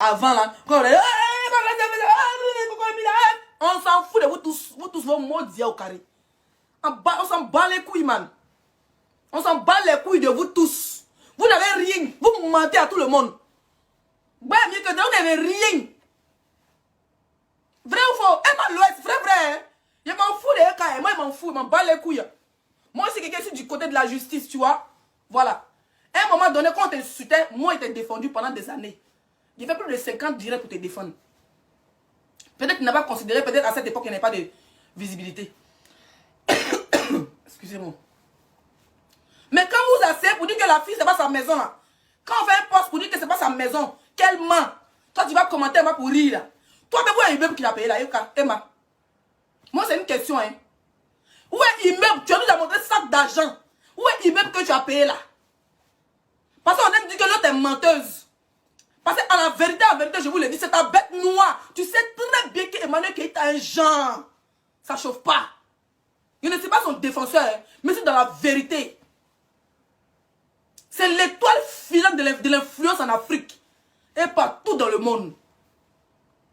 Avant là, on s'en fout de vous tous vos mots d'hier au carré. On s'en bat les couilles, man. On s'en bat les couilles de vous tous. Vous n'avez rien. Vous mentez à tout le monde. Ouais, mieux que vous n'avez rien. Vrai ou faux? Emma l'Ouest, vrai. Hein? Je m'en fous des cas. Moi, je m'en fous. Je m'en bats les couilles. Moi aussi, quelqu'un suis du côté de la justice, tu vois. Voilà. À un moment donné, quand on t'insultait, moi, je t'ai défendu pendant des années. J'ai fait plus de 50 directs pour te défendre. Peut-être que tu n'as pas considéré, peut-être à cette époque, il n'y avait pas de visibilité. Excusez-moi. Mais quand vous asseyez pour dire que la fille, c'est pas sa maison, là. Quand on fait un poste pour dire que c'est pas sa maison, qu'elle ment. Toi, tu vas commenter, moi, pour rire, là. Toi, mais où est l'immeuble qu'il a payé, là, Emma? Moi, c'est une question, hein. Où est l'immeuble? Tu as nous montré sac d'argent. Où est l'immeuble que tu as payé, là? Parce qu'on aime dire que l'autre est menteuse. Parce qu'en la vérité, je vous le dis, c'est ta bête noire. Tu sais très bien qu'Emmanuel Keïta est un genre. Ça chauffe pas. Il ne sais pas son défenseur, hein, mais c'est dans la vérité. C'est l'étoile filante de l'influence en Afrique. Et partout dans le monde.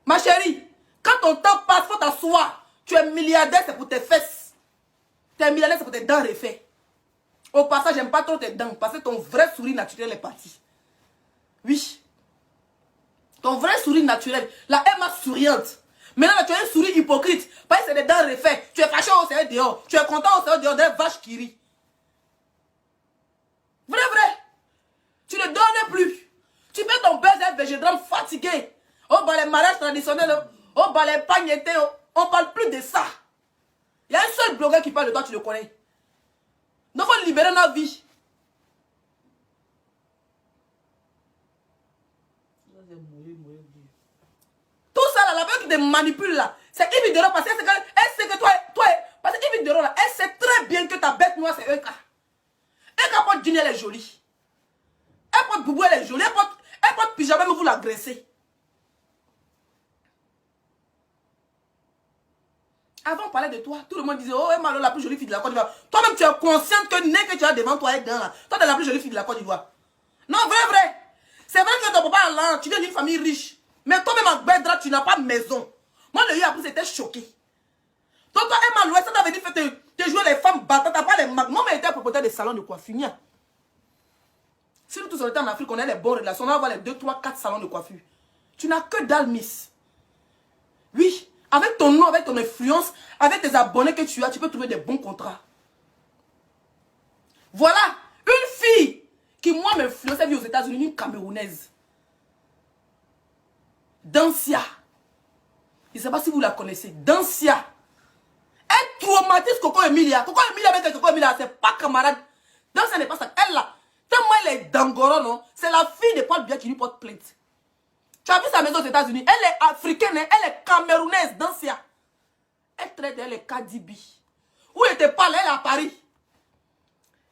Ma chérie, quand ton temps passe, faut t'asseoir. Tu es milliardaire, c'est pour tes fesses. Tu es milliardaire, c'est pour tes dents refaits. Au passage, j'aime pas trop tes dents, parce que ton vrai sourire naturel est parti. Oui. Ton vrai sourire naturel. La Emma souriante. Maintenant, tu as un sourire hypocrite. Parce que c'est des dents refaites. Tu es fâché au sein dehors. Tu es content au sein dehors des vaches qui rient. Vrai. Tu ne donnes plus. Tu mets ton baiser végétal fatigué. Oh, bah les mariages traditionnels. Oh, bah les pagnetés. On ne parle plus de ça. Il y a un seul blogueur qui parle de toi, tu le connais. Donc, il faut libérer notre vie. Tout ça, là, la personne qui te manipule, là, c'est Yves Dero, parce qu'elle sait que toi, parce que Yves Dero, là, elle sait très bien que ta bête noire, c'est Eka. Eka porte dîner, elle est jolie. Elle porte boubou, elle est jolie. Elle porte pyjama, mais vous l'agressez. Avant, on parlait de toi. Tout le monde disait, oh, Emma, la plus jolie fille de la Côte d'Ivoire. Toi-même, tu es consciente que nez que tu as devant toi est dedans, là. Toi, tu es la plus jolie fille de la Côte d'Ivoire. Non, vrai. C'est vrai que ton papa, là, tu viens d'une famille riche. Mais toi-même, en Bédra, tu n'as pas de maison. Moi, le après, c'était choqué. Donc, toi, Emma, l'Ouest, ça t'avait dit, te jouer les femmes battantes, t'as pas les mags. Moi, mais était propriétaire des salons de coiffure. Si nous tous on était en Afrique, on a les bonnes relations, on va avoir les 2, 3, 4 salons de coiffure. Tu n'as que dalle, miss. Oui, avec ton nom, avec ton influence, avec tes abonnés que tu as, tu peux trouver des bons contrats. Voilà, une fille qui, moi, m'influence, elle vit aux États-Unis, une Camerounaise. Dancia. Je ne sais pas si vous la connaissez. Dancia. Elle traumatise Coco Emilia. Coco Emilia avec Coco Emilia, c'est pas camarade. Dancia n'est pas ça. Elle là, tellement elle est dangoro, non? C'est la fille de Paul Biya qui lui porte plainte. Tu as vu sa maison aux États-Unis? Elle est africaine, hein? Elle est camerounaise, Dancia. Elle traite elle est Kadibi. Où elle était pas là, elle est à Paris.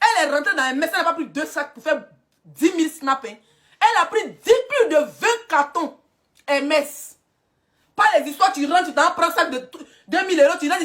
Elle est rentrée dans un mess, elle n'a pas pris 2 sacs pour faire 10 000 snaps. Hein? Elle a pris plus de 20 cartons MS. Pas les histoires, tu rentres, tu t'en prends un sac de 2000 €, tu rentres,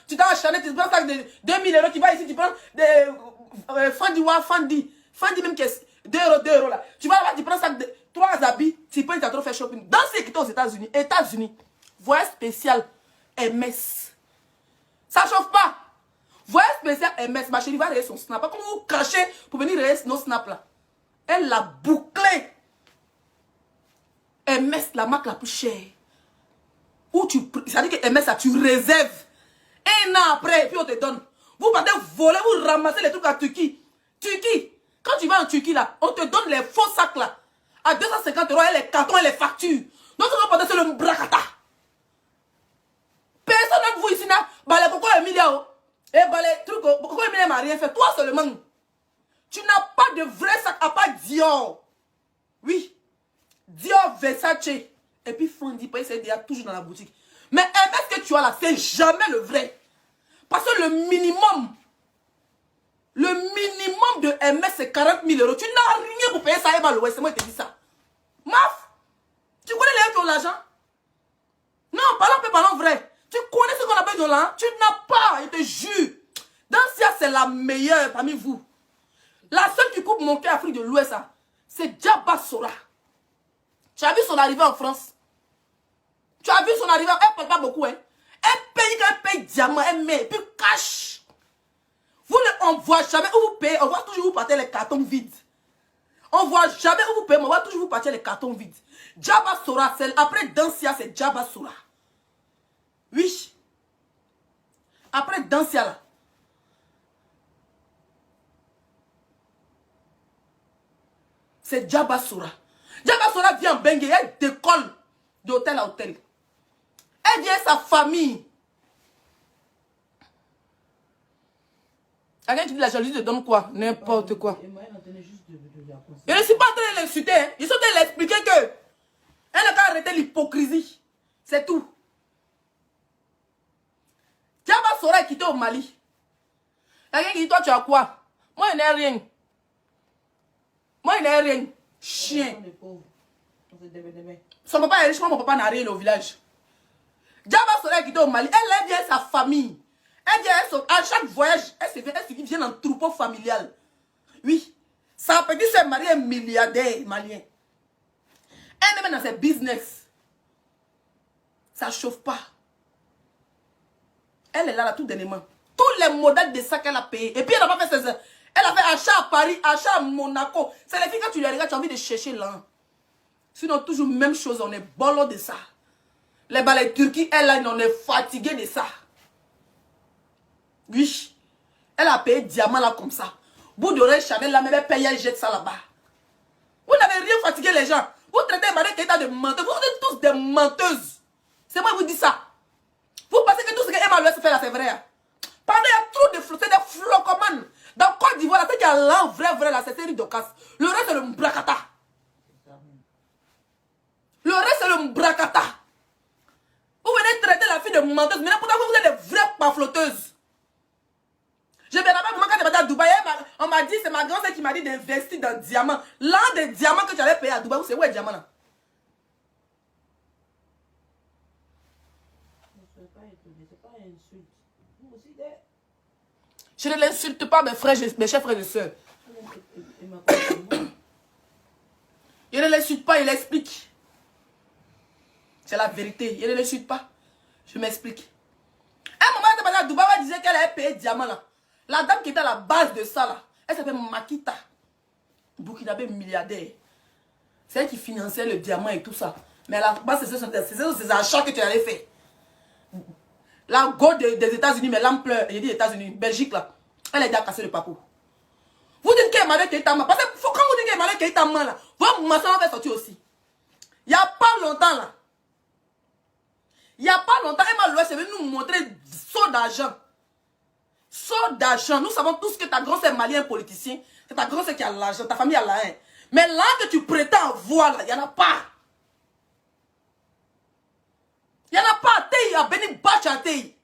tu t'en achètes, tu prends un sac de 2000 €, tu vas ici, tu prends des Fandi même qui est 2 € là. Tu vas là-bas, tu prends un sac de 3 habits, tu prends, tu as trop fait shopping. Dans ce qui est aux États-Unis, voyage spécial MS. Ça chauffe pas. Voyage spécial MS, ma chérie va rayer son snap. Comment vous crachez pour venir rayer nos snaps là? Elle l'a bouclé. MS, la marque la plus chère. Où tu, c'est-à-dire que MS, là, tu réserves. Un an après, et puis on te donne. Vous partez voler, vous ramassez les trucs à Turquie. Turquie, quand tu vas en Turquie, là, on te donne les faux sacs, là. À 250 € et les cartons et les factures. Donc, on va porter sur le bracata. Personne ne vous ici, là. Bah, les Coco Emilia, et bah, les trucs, Coco Emilia m'a rien fait. Toi seulement. Tu n'as pas de vrai sac à part Dior. Oui. Dior, Versace, et puis Fendi, c'est toujours dans la boutique. Mais MS que tu as là, c'est jamais le vrai. Parce que le minimum de MS, c'est 40 000 €. Tu n'as rien pour payer ça, Emma l'Ouest, c'est moi qui te dis ça. Maf, tu connais les gens qui ont l'argent? Non, parlons vrai. Tu connais ce qu'on appelle de l'argent? Tu n'as pas, je te jure. Dancia, c'est la meilleure parmi vous. La seule qui coupe mon cœur Afrique de l'Ouest, c'est Diaba Sora. Tu as vu son arrivée en France? Tu as vu son arrivée? Elle ne parle pas beaucoup, hein. Elle paye diamant, elle met, et puis cash. On ne voit jamais où vous payez, on voit toujours vous partir les cartons vides. On ne voit jamais où vous payez, mais on voit toujours vous partir les cartons vides. Djaba Sora, après Dansia, c'est Djaba Sora. Oui. Après Dansia, là. C'est Djaba Sora. Djaba Sora vient en Bengue, elle décolle d'hôtel à hôtel. Elle vient sa famille. Quelqu'un qui dit la jalousie te donne quoi? N'importe quoi. Je ne suis pas en train de l'insulter. Hein. Je suis en train de l'expliquer que elle n'a qu'à arrêter l'hypocrisie. C'est tout. Djaba Sora est quitté au Mali. Quelqu'un qui dit toi tu as quoi? Moi je n'ai rien. Moi je n'ai rien. Chien. Son papa est riche, moi mon papa n'a rien au village. Djaba Sora est quitté au Mali. Elle vient sa famille. Elle vient à chaque voyage, elle vient en troupeau familial. Oui. Sa petite sœur mariée est milliardaire malien. Elle est même dans ses business. Ça ne chauffe pas. Elle est là tout dernièrement. Tous les modèles de ça qu'elle a payé. Et puis elle n'a pas fait ses... Elle a fait achat à Paris, achat à Monaco. C'est les filles quand tu les regardes, tu as envie de chercher là. Sinon, toujours même chose, on est bolo de ça. Les balais Turquie, elle, on est fatigué de ça. Oui. Elle a payé diamant là comme ça. Bout d'oreille Chanel là, même elle paye, elle jette ça là-bas. Vous n'avez rien fatigué les gens. Vous traitez Marie Keita de menteuse. Vous êtes tous des menteuses. C'est moi qui vous dis ça. Vous pensez que tout ce que Emma Louès fait là, c'est vrai. Pendant il y a trop de flots, c'est des flocomanes. Dans Côte d'Ivoire, c'est qu'il y a l'an vrai là, c'est série d'Ocas. Le reste c'est le mbrakata. Le reste c'est le mbrakata. Vous venez traiter la fille de menteuse. Mais pourtant vous êtes des vraies pafloteuses. Je me rappelle quand j'étais à Dubaï, on m'a dit, c'est ma grand-sœur qui m'a dit d'investir dans diamants. L'un des diamants que tu allais payer à Dubaï, c'est où est le diamant là? Je ne l'insulte pas, mes frères, mes chers frères et sœurs. Je ne l'insulte pas, il explique. C'est la vérité. Je ne l'insulte pas. Je m'explique. À un moment, elle était à Dubaï, elle disait qu'elle avait payé diamant là. La dame qui était à la base de ça là, elle s'appelle Makita. Burkinabé milliardaire. C'est elle qui finançait le diamant et tout ça. Mais à la base, c'est ces achats que tu allais faire. La go des États-Unis, mais l'ampleur, il dit États-Unis, Belgique là, elle a déjà cassé le papou. Vous dites qu'elle m'a fait Keita, parce que quand vous dites qu'elle m'a fait Keita, là, votre maçon va sortir aussi. Il n'y a pas longtemps là. Il n'y a pas longtemps, Emma Louès est venue nous montrer saut d'argent. Saut d'argent. Nous savons tous que ta grand-sœur est malien politicien. C'est ta grand-sœur qui a l'argent, ta famille a l'argent. Mais là que tu prétends avoir, il n'y en a pas. Il n'y en a pas. Tei a béni Bachatei.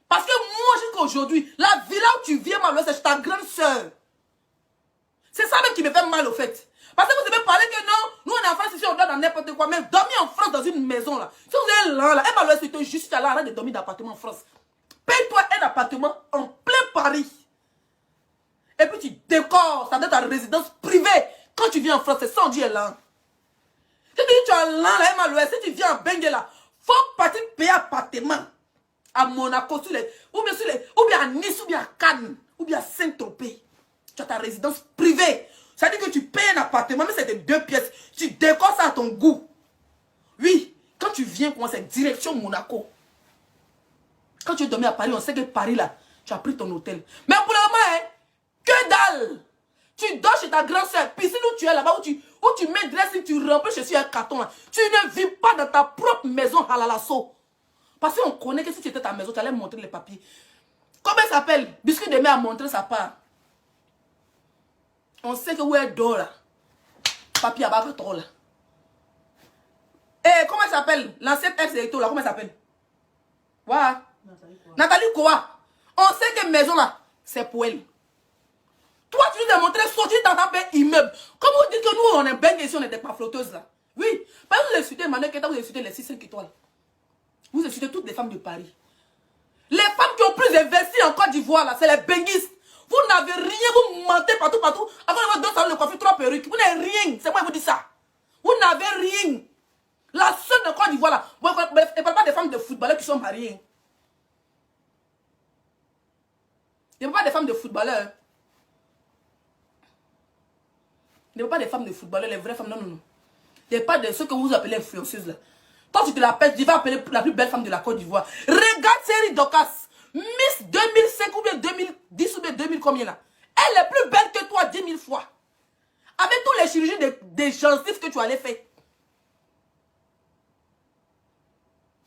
Parce que moi, jusqu'à aujourd'hui, la villa où tu viens, c'est ta grande sœur. C'est ça même qui me fait mal au fait. Parce que vous avez parlé que non, nous on est en France ici, on dort dans n'importe quoi. Mais dormir en France dans une maison là. Si vous êtes là, elle m'a laissé juste à l'arrêt de dormir dans l'appartement en France. Paye-toi un appartement en plein Paris. Et puis tu décores, ça doit être ta résidence privée. Quand tu viens en France, c'est sans Dieu là. Si tu es là, elle m'a laissé, si tu viens en Bengue là, faut partir payer appartement. À Monaco, ou bien à Nice, ou bien à Cannes, ou bien à Saint-Tropez. Tu as ta résidence privée. Ça veut dire que tu payes un appartement, mais c'est de 2 pièces. Tu décores ça à ton goût. Oui, quand tu viens, c'est direction Monaco. Quand tu es dormi à Paris, on sait que Paris là, tu as pris ton hôtel. Mais pour le moment, hein, que dalle. Tu dors chez ta grand-sœur, piscine où tu es là-bas, où tu mets dressing, tu remplis chez un carton là. Tu ne vis pas dans ta propre maison à la lasso. Parce qu'on connaît que si tu étais ta maison, tu allais montrer les papiers. Comment elle s'appelle? Biscuit de mer a montré sa part. On sait que où elle dort là. Papier à bas trop là. Et comment elle s'appelle? L'ancienne ex-électo là, comment elle s'appelle? Voilà. Nathalie quoi? On sait que maison là, c'est pour elle. Toi, tu nous as montré sortir dans un immeuble. Comment vous dites que nous, on est bien ici, on n'était pas flotteuses là? Oui. Parce que vous insultez Emmanuel Keita, vous insultez les 6-5 étoiles. Vous insultez toutes les femmes de Paris. Les femmes qui ont plus investi en Côte d'Ivoire, là, c'est les benguistes. Vous n'avez rien, vous mentez partout. Après, vous avez 2 salons de coiffure, 3 perruques. Vous n'avez rien. C'est moi qui vous dis ça. Vous n'avez rien. La seule de Côte d'Ivoire là. Vous ne parlez pas des femmes de footballeurs qui sont mariées. Il ne parle pas des femmes de footballeurs. Il ne parle pas des femmes de footballeurs, les vraies femmes. Non, non, non. Il ne parle pas de ceux que vous appelez influenceuses là. Toi, tu te l'appelles, tu vas appeler la plus belle femme de la Côte d'Ivoire. Regarde Série Docas. Miss 2005 ou bien 2010 ou bien 2000 combien là. Elle est plus belle que toi 10 000 fois. Avec tous les chirurgies des gencives que tu allais faire.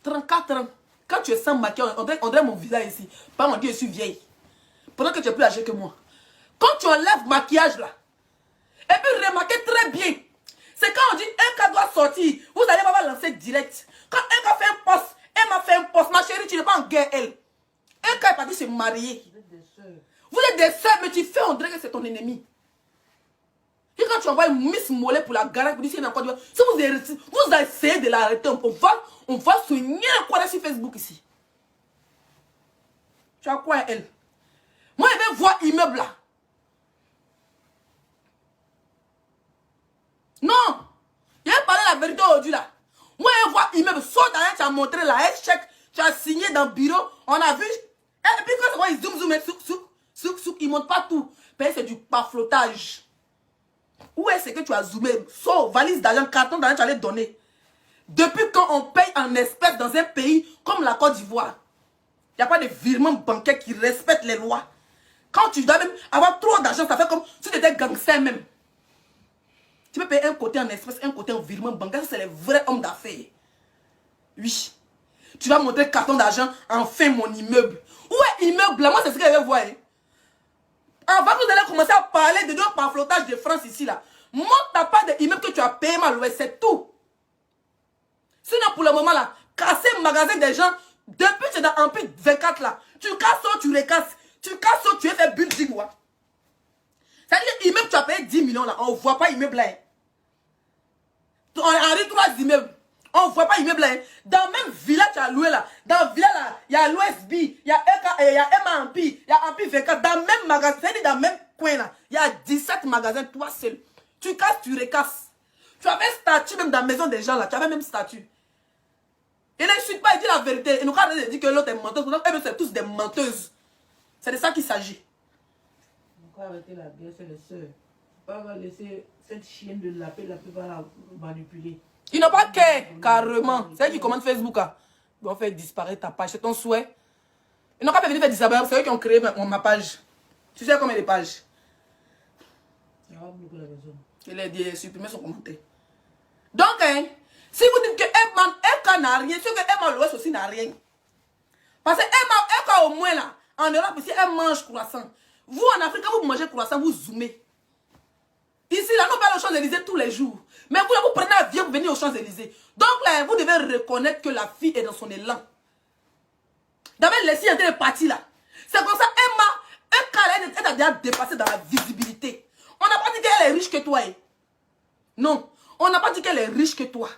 34 ans. Quand tu es sans maquillage, on dirait mon visage ici. Pas mon Dieu, je suis vieille. Pendant que tu es plus âgée que moi. Quand tu enlèves maquillage là. Et puis remarquez très bien. C'est quand on dit un cas doit sortir. Vous allez pas lancer direct. Quand un cas fait un poste, elle m'a fait un poste. Ma chérie, tu n'es pas en guerre, elle. Un cas est parti se marier. Vous êtes des sœurs, mais tu fais on dirait que c'est ton ennemi. Et quand tu envoies une Miss Mollet pour la garage, pour dire si vous essayez de l'arrêter, on va soigner quoi sur Facebook ici. Tu as quoi elle? Moi, je vais voir immeuble là. Non. Il a parlé la vérité aujourd'hui là. Moi, je vois immeuble. Sauf derrière, tu as montré là, un chèque, tu as signé dans le bureau, on a vu. Et puis quand ils zoom, ils ne montrent pas tout. C'est du paflotage. Où est-ce que tu as zoomé? Sauf valise d'argent, carton d'argent, tu allais donner. Depuis quand on paye en espèces dans un pays comme la Côte d'Ivoire, il n'y a pas de virement bancaire qui respecte les lois. Quand tu dois même avoir trop d'argent, ça fait comme si tu étais gangster même. Tu peux payer un côté en espèces, un côté en virement bancaire. C'est les vrais hommes d'affaires. Oui. Tu vas montrer carton d'argent, enfin mon immeuble. Où est immeuble là? Moi, c'est ce que je vais voir. Hein. Avant que vous allez commencer à parler de notre pamphlotage de France ici là. Montre ta part d'immeuble que tu as payé mal, ouais, c'est tout. Sinon, pour le moment là, casser le magasin des gens, depuis que tu es dans Empire 24 là, tu casses ou tu les casses. Tu casses ou tu es fait building, ouais. C'est-à-dire, immeuble, tu as payé 10 millions là, on ne voit pas immeuble là. Hein. On a 3 immeubles. On ne voit pas immeuble là. Hein. Dans le même village, tu as loué là. Dans le village là, il y a l'OSB, il y a Emma Empire, il y a Empire 24. Dans le même magasin, c'est-à-dire dans le même coin là, il y a 17 magasins, toi seul. Tu casses, tu recasses. Tu avais un statut même dans la maison des gens là, tu avais même statut. Et n'insulte pas, il dit la vérité. Et nous, quand on dit que l'autre est menteuse, c'est tous des menteuses. C'est de ça qu'il s'agit. On va arrêter la guerre, c'est les sœurs. On va laisser cette chienne de la paix va la manipuler. Ils n'ont pas qu'à, carrément. C'est eux qui commandent Facebook. Hein. Ils vont faire disparaître ta page. C'est ton souhait. Ils n'ont pas venir faire disparaître. C'est eux qui ont créé ma page. Tu sais combien de pages? Il va bloquer la personne. Il a dit supprimer son commentaire. Donc, hein, si vous dites que Eka n'a rien, c'est que Emma l'Ouest aussi n'a rien. Parce que Eka au moins là, en Europe, ici, elle mange croissant. Vous, en Afrique, quand vous mangez croissant, vous zoomez. Ici, là, nous parlons aux Champs-Élysées tous les jours. Mais vous, là, vous prenez un avion pour venir aux Champs-Élysées. Donc là, vous devez reconnaître que la fille est dans son élan. D'abord, laissez entrer le parti là. C'est comme ça, Eka, elle a déjà dépassé dans la visibilité. On n'a pas dit qu'elle est riche que toi. Hein. Non, on n'a pas dit qu'elle est riche que toi.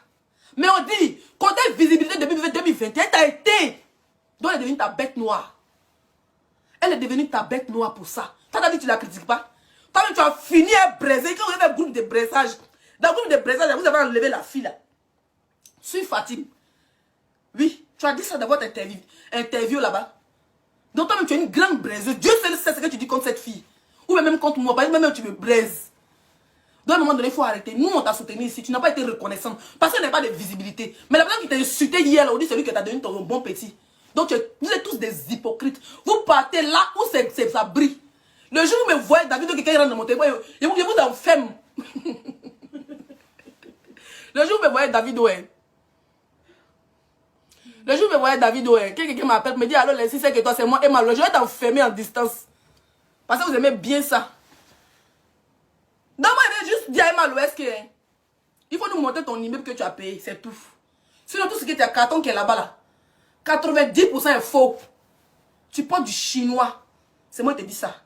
Mais on dit, côté visibilité depuis 2021, elle a été. Donc elle est devenue ta bête noire. Elle est devenue ta bête noire pour ça. Toi, tu as dit que tu ne la critiques pas. Toi, tu as fini à braiser. Quand vous avez un groupe de braisage, dans le groupe de braisage, vous avez enlevé la fille là. Suis Fatim. Oui, tu as dit ça dans votre interview là-bas. Donc toi-même, tu es une grande braiseuse. Dieu seul sait ce que tu dis contre cette fille. Ou même contre moi, parce que même tu me braises. Donc à un moment donné, il faut arrêter. Nous, on t'a soutenu ici. Tu n'as pas été reconnaissant. Parce qu'il n'y a pas de visibilité. Mais la personne qui t'a insulté hier, là, on dit celui qui t'a donné ton bon petit. Donc vous êtes tous des hypocrites. Vous partez là où ça brille. Le jour où vous me voyez, David, quelqu'un rentre dans mon téléphone, je vous enferme. Le jour où vous me voyez, David, ouais. Le jour où vous me voyez, David, ouais. Quelqu'un m'appelle, me dit, alors, si c'est que toi, c'est moi, Emma, je vais t'enfermer en distance. Parce que vous aimez bien ça. Donc, moi, je vais juste dire à Emma l'Ouest que il faut nous montrer ton immeuble que tu as payé, c'est tout. Sinon, tout ce qui est à carton qui est là-bas, là, 90% est faux. Tu portes du chinois. C'est moi qui te dis ça.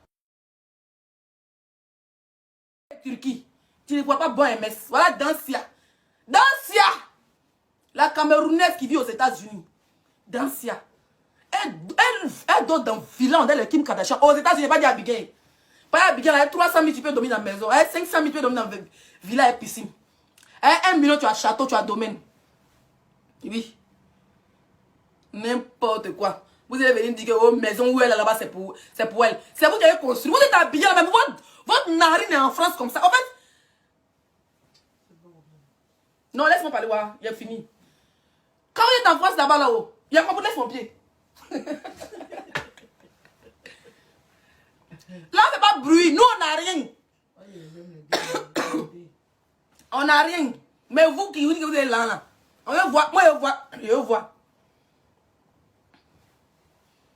Turquie, tu ne vois pas bon MS. Voilà Dancia. Dancia! La Camerounaise qui vit aux États-Unis. Dancia. Elle dort dans Villa, dans le Kim Kardashian. Aux États-Unis, pas dit Abigail. Pas Abigail, elle a 300 000, tu peux dormir dans la maison. Elle a 500 000, tu peux dormir dans la villa et piscine. 1 million, tu as château, tu as domaine. Oui. N'importe quoi. Vous allez venir me dire que oh, maison où elle est là-bas, c'est pour elle. C'est vous qui avez construit. Vous êtes habillé là, mais votre narine est en France comme ça. En fait. Non, laisse-moi parler, ouais. Il a fini. Quand vous êtes en France là-bas, là-haut, il y a quoi pour laisser mon pied. Là, c'est pas bruit. Nous, on n'a rien. On n'a rien. Mais vous qui vous dites que vous êtes là, là. On veut voir. Moi, je vois.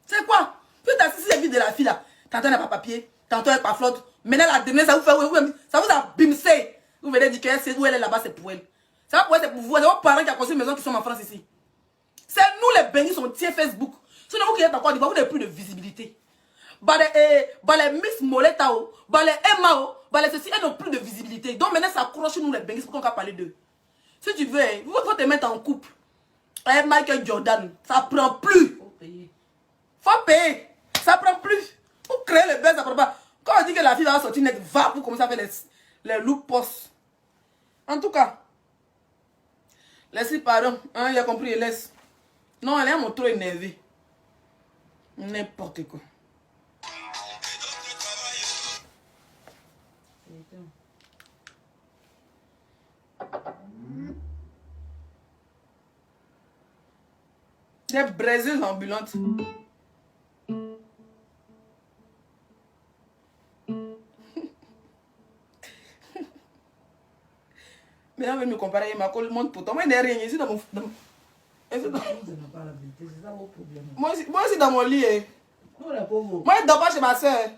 C'est quoi? Puis t'as si c'est vite de la fille là. Tantôt elle n'a pas papier. Tantôt elle n'a pas flotte. Maintenant la dernière, ça vous fait. Ça vous a bimsé. Vous venez dire que où elle est là-bas, c'est pour elle. C'est pas pour elle, c'est pour vous. C'est vos parents qui ont construit une maison qui sont en France ici. C'est nous les bénis, on tient Facebook. Sinon vous qui êtes encore, vous n'avez plus de visibilité. Les Miss Moleta, les Emma, les ceci, elles n'ont plus de visibilité. Donc maintenant, ça accroche nous les bénis pour qu'on va parler d'eux. Si tu veux, vous faut te mettre en couple. Avec Michael Jordan, ça prend plus. Faut payer. Ça prend plus. Pour créer le buzz, ça prend pas. Quand on dit que la fille va sortir net, va pour commencer à faire les look posts. En tout cas, laissez pardon. Hein, il a compris, il laisse. Non, elle est trop énervée. N'importe quoi. Des braiseuses ambulantes. Mais on veut me comparer, ma colle monte pour toi. Moi, il n'y a rien ici dans mon... Moi aussi dans mon lit. Moi, je ne dors pas chez ma soeur.